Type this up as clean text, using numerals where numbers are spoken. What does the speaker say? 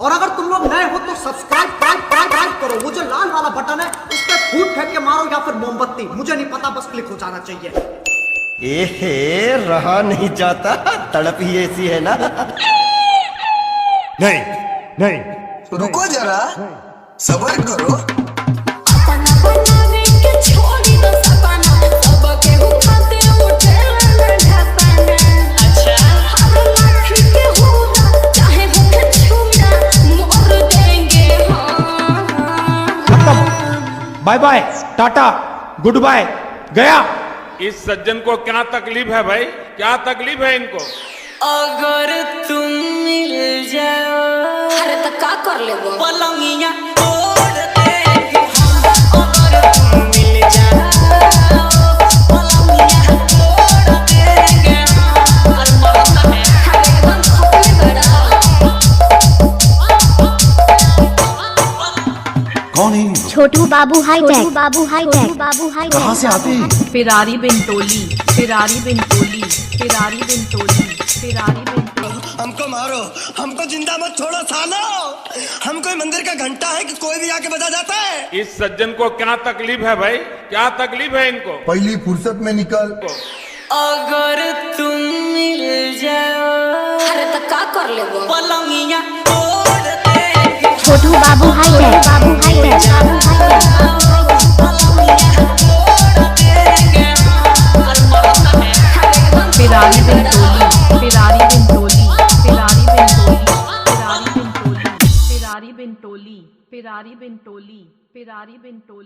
और अगर तुम लोग नए हो तो सब्सक्राइब करो। वो जो लाल वाला बटन है उस पर फूट फेंक के मारो या फिर मोमबत्ती, मुझे नहीं पता, बस क्लिक हो जाना चाहिए। एहे, रहा नहीं जाता, तड़प ही ऐसी है ना। नहीं नहीं, तो रुको जरा, सब्र करो। Bye bye, tata, good bye, गया। इस सज्जन को क्या तकलीफ है भाई, क्या तकलीफ है इनको? अगर तुम मिल जाओ, अरे तो का कर ले वो पलंगिया तोड़ देंगे हम। अगर तुम मिल जाओ, पलंगिया तोड़ देंगे हम। अरे मरना है, अरे एकदम खपले बड़ा। कौन है? छोटू बाबू हाईटेक, बाबू हाईटेक, बाबू हाईटेक। कहाँ से आते हैं? फिरारी बिन टोली, फिरारी बिन टोली, फिरारी बिन टोली, फिरारी बिन टोली। हमको मारो, हमको जिंदा मत छोड़ो सालो। हम कोई मंदिर का घंटा है कि कोई भी आके बजा जाता है। इस सज्जन को क्या तकलीफ है भाई, क्या तकलीफ है इनको? पहली फुर्सत में निकल। अगर तुम मिल जाओ, अरे तो का कर ले वो पलंगिया तोड़ देंगे। छोटू बाबू हाईटेक, बाबू हाईटेक, बाबू हाईटेक। फिरारी बिन टोली, फिरारी बिन टोली, फिरारी बिन टोली, फिरारी बिन टोली, फिरारी बिन टोली, फिरारी बिन टोली, फिरारी बिन टोली।